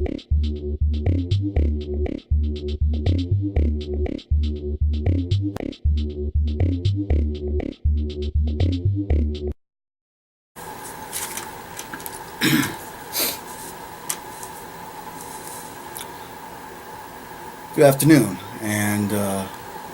Good afternoon, and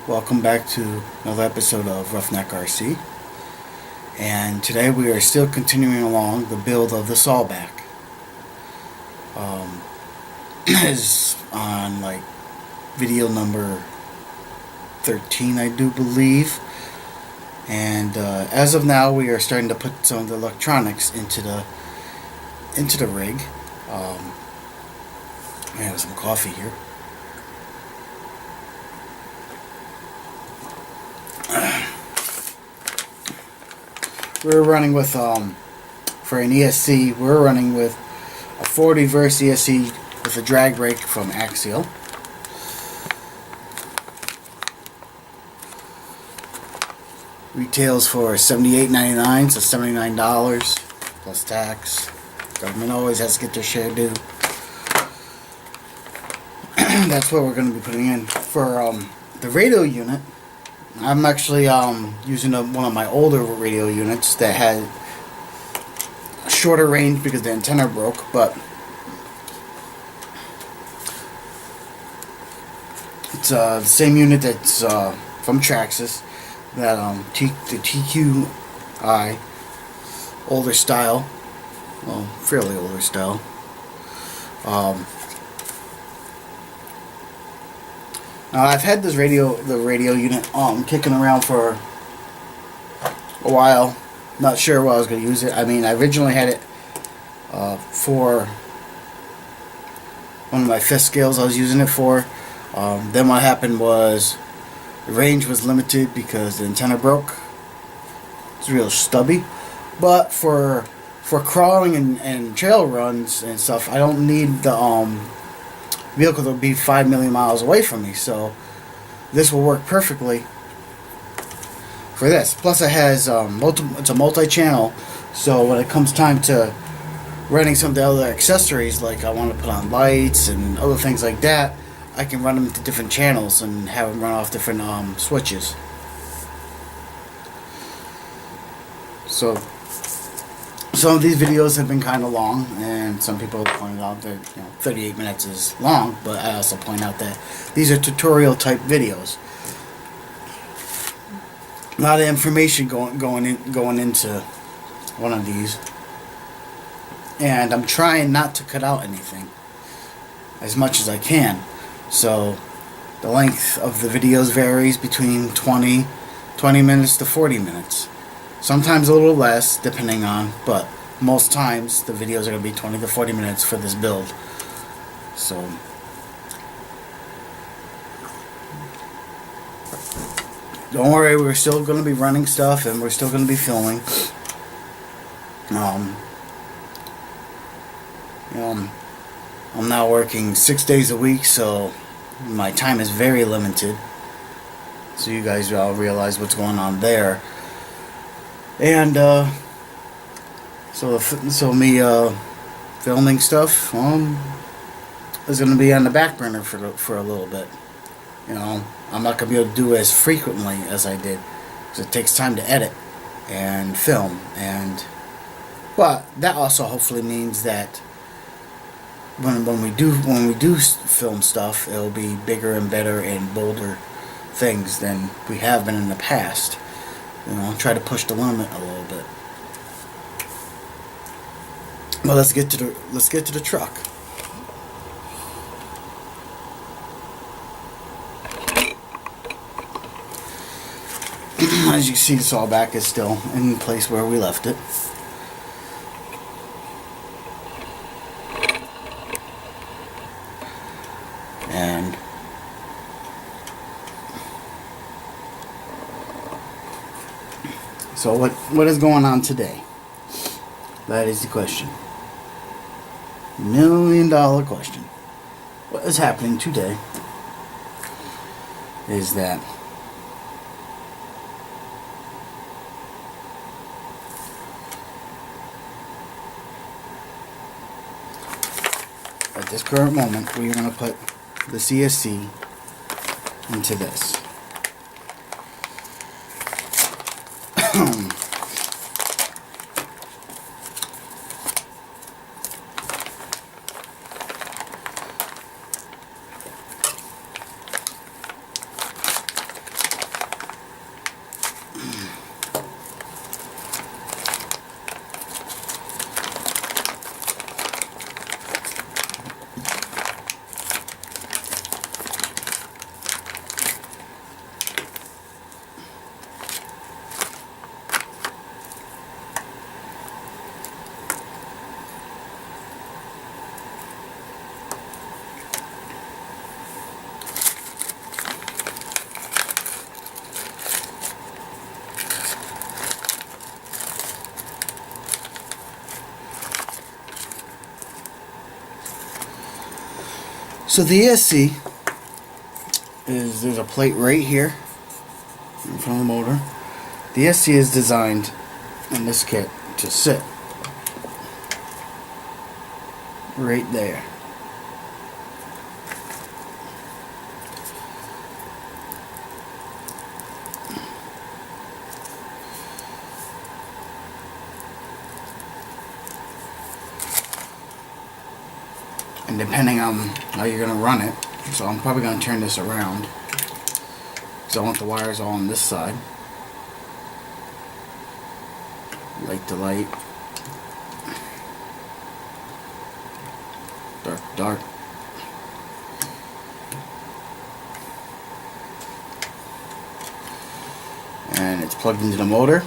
welcome back to another episode of Roughneck RC. And today we are still continuing along the build of the Sawback. Is on like video number 13, I do believe. And as of now, we are starting to put some of the electronics into the rig. I have some coffee here. We're running with for an ESC. We're running with a 40 verse ESC with a drag brake from Axial. Retails for $78.99, so $79 plus tax. Government always has to get their share due. That's what we're going to be putting in for the radio unit. I'm actually using one of my older radio units that had a shorter range because the antenna broke, but it's the same unit that's from Traxxas, that the TQI, older style, well, fairly older style. I've had the radio unit kicking around for a while. Not sure what I was going to use it. I mean, I originally had it for one of my fifth scales I was using it for. Then what happened was the range was limited because the antenna broke. It's real stubby. But for crawling and trail runs and stuff, I don't need the vehicle to be 5 million miles away from me, so this will work perfectly for this. Plus it has it's a multi-channel, so when it comes time to running some of the other accessories, like I want to put on lights and other things like that, I can run them to different channels and have them run off different switches. So some of these videos have been kind of long, and some people have pointed out that 38 minutes is long, but I also point out that these are tutorial type videos. A lot of information going into one of these, and I'm trying not to cut out anything as much as I can. So the length of the videos varies between 20 minutes to 40 minutes. Sometimes a little less, depending on, but most times the videos are going to be 20 to 40 minutes for this build. So, don't worry, we're still going to be running stuff and we're still going to be filming. I'm now working 6 days a week, so my time is very limited. So you guys all realize what's going on there. And so me filming stuff is going to be on the back burner for a little bit. I'm not going to be able to do it as frequently as I did, because it takes time to edit and film. But that also hopefully means that when we do film stuff, it'll be bigger and better and bolder things than we have been in the past. Try to push the limit a little bit. Well, let's get to the truck. As you see, the Sawback is still in the place where we left it. And so what is going on today? That is the question. $1 million question. What is happening today is that at this current moment, we're going to put the CSC into this. So the ESC is, there's a plate right here in front of the motor. The ESC is designed in this kit to sit right there. And depending on how you're going to run it, so I'm probably going to turn this around because I want the wires all on this side. Light to light, dark to dark. And it's plugged into the motor.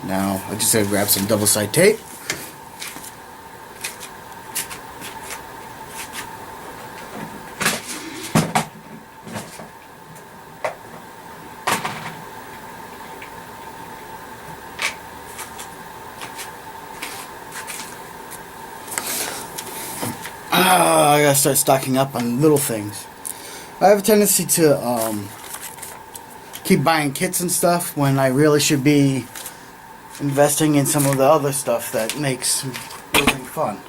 Now I just gotta grab some double side tape. I gotta start stocking up on little things. I have a tendency to keep buying kits and stuff when I really should be investing in some of the other stuff that makes building fun.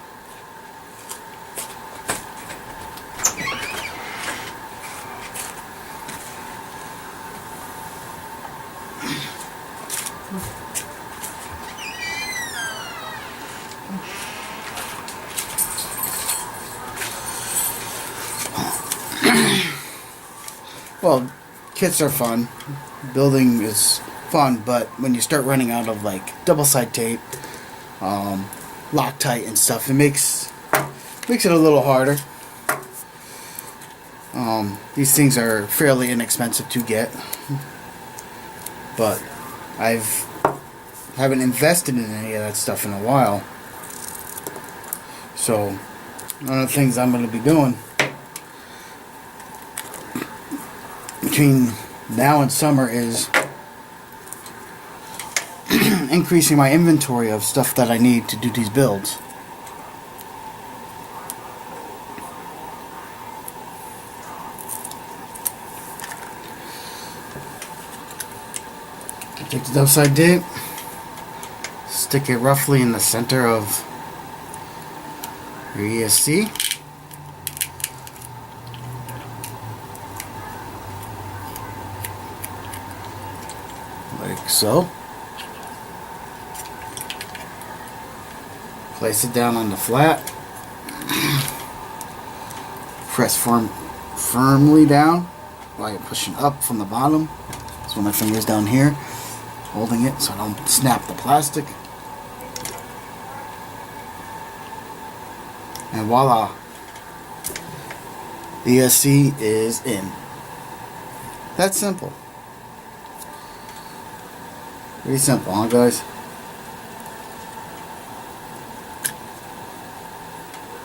Well, kits are fun. Building is fun, but when you start running out of like double side tape, Loctite and stuff, it makes it a little harder. These things are fairly inexpensive to get, but haven't invested in any of that stuff in a while. So one of the things I'm going to be doing between now and summer is increasing my inventory of stuff that I need to do these builds. Take the double side tape, stick it roughly in the center of your ESC. Like so. Place it down on the flat. Press firmly down while you're pushing up from the bottom. So my finger's down here, holding it so I don't snap the plastic. And voila! The ESC is in. That's simple. Pretty simple, huh guys?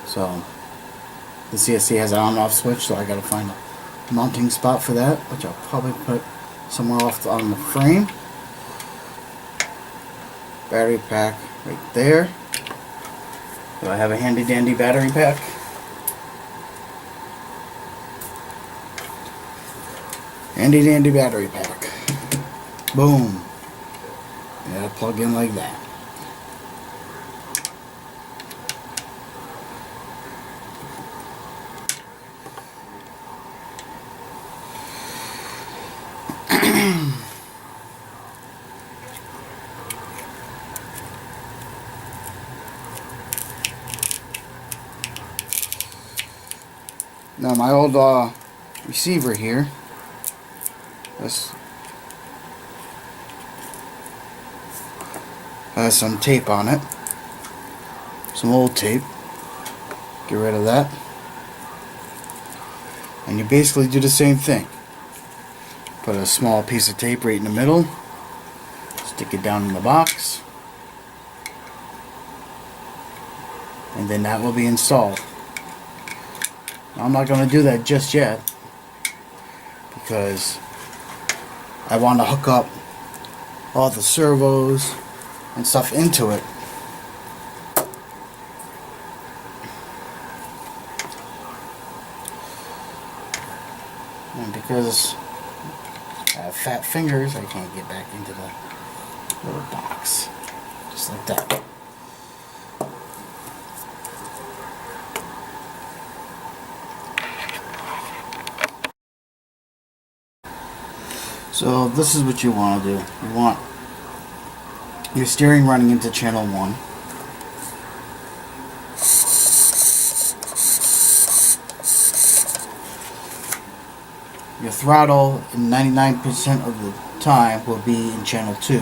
So, the CSC has an on-off switch, so I gotta find a mounting spot for that, which I'll probably put somewhere off on the frame. Battery pack right there. Do I have a handy dandy battery pack? Handy dandy battery pack. Boom. Yeah, plug in like that. Now my old receiver here, this has some tape on it, some old tape. Get rid of that, and you basically do the same thing. Put a small piece of tape right in the middle, stick it down in the box, and then that will be installed. I'm not going to do that just yet because I want to hook up all the servos and stuff into it. And because I have fat fingers, I can't get back into the little box. Just like that. So this is what you want to do. You want your steering running into channel 1. Your throttle in 99% of the time will be in channel 2.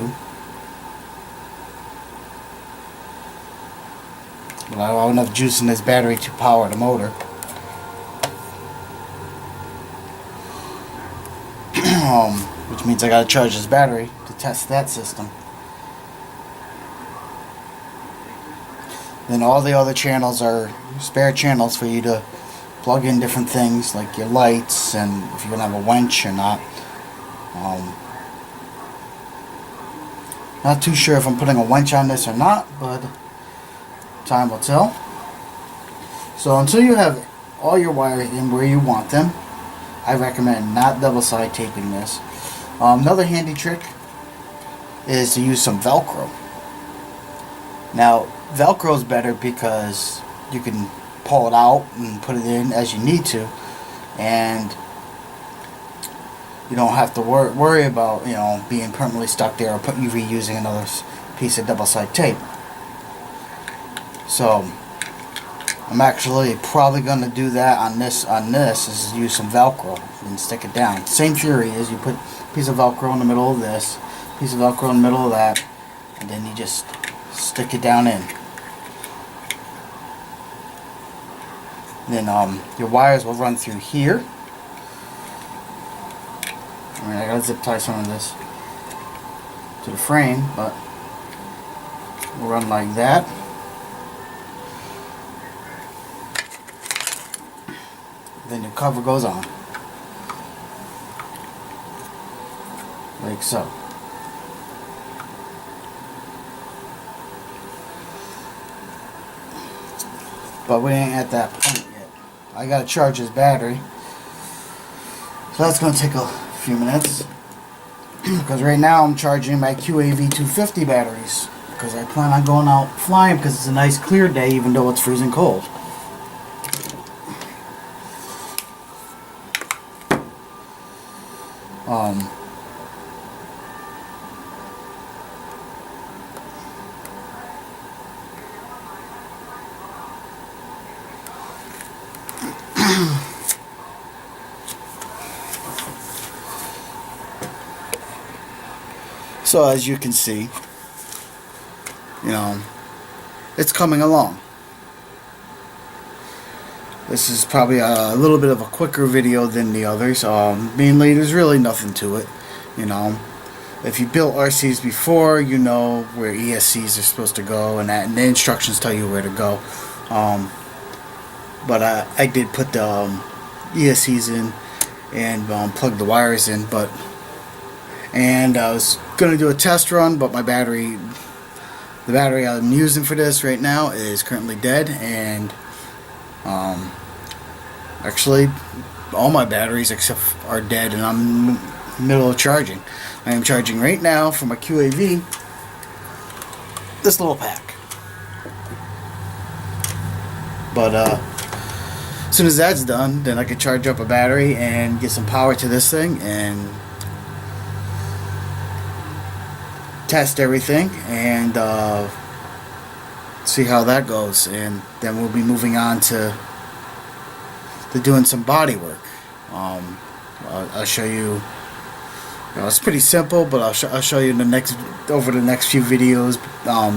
But I don't have enough juice in this battery to power the motor. Which means I gotta charge this battery to test that system. Then all the other channels are spare channels for you to plug in different things like your lights and if you're gonna have a winch or not. Not too sure if I'm putting a winch on this or not, but time will tell. So until you have all your wires in where you want them, I recommend not double side taping this. Another handy trick is to use some Velcro. Now Velcro is better because you can pull it out and put it in as you need to, and you don't have to worry about, you know, being permanently stuck there or reusing another piece of double side tape. So I'm actually probably going to do that on this is use some Velcro and stick it down. Same theory is you put a piece of Velcro in the middle of this, piece of Velcro in the middle of that, and then you just stick it down in. Then your wires will run through here. I mean, I gotta zip tie some of this to the frame, but we'll run like that. Then the cover goes on, like so. But we ain't at that point yet. I gotta charge this battery, so that's gonna take a few minutes because right now I'm charging my QAV 250 batteries because I plan on going out flying because it's a nice clear day even though it's freezing cold. So as you can see, you know, it's coming along. This is probably a little bit of a quicker video than the others. Mainly, there's really nothing to it. You know, if you built RCs before, you know where ESCs are supposed to go, and the instructions tell you where to go. But I did put the ESCs in and plug the wires in, and I was going to do a test run, but the battery I'm using for this right now is currently dead, and actually all my batteries except are dead, and I'm in the middle of charging. I am charging right now from a QAV this little pack, but as soon as that's done, then I can charge up a battery and get some power to this thing and test everything and see how that goes, and then we'll be moving on to to doing some body work. I'll show you. It's pretty simple, but I'll show you over the next few videos,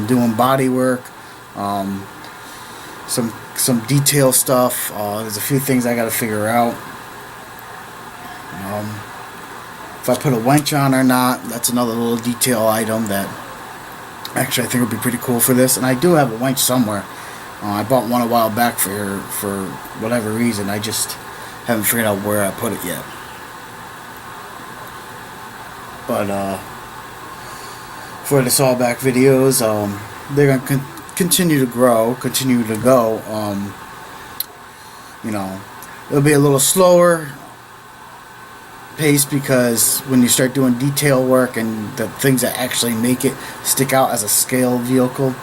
doing body work, some detail stuff. There's a few things I got to figure out. If I put a winch on or not, that's another little detail item that actually I think would be pretty cool for this. And I do have a winch somewhere. I bought one a while back for whatever reason. I just haven't figured out where I put it yet. But for the Sawback videos, they're going to continue to grow, continue to go. It'll be a little slower pace, because when you start doing detail work and the things that actually make it stick out as a scale vehicle,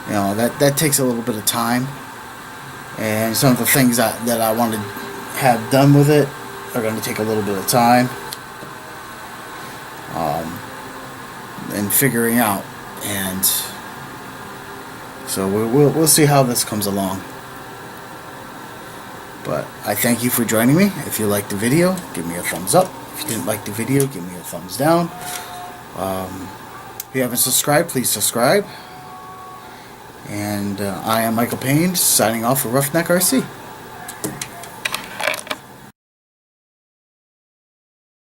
that takes a little bit of time. And some of the things that I want to have done with it are going to take a little bit of time. And figuring out, and so we'll see how this comes along. But I thank you for joining me. If you liked the video, give me a thumbs up. If you didn't like the video, give me a thumbs down. If you haven't subscribed, please subscribe. And I am Michael Payne, signing off for Roughneck RC.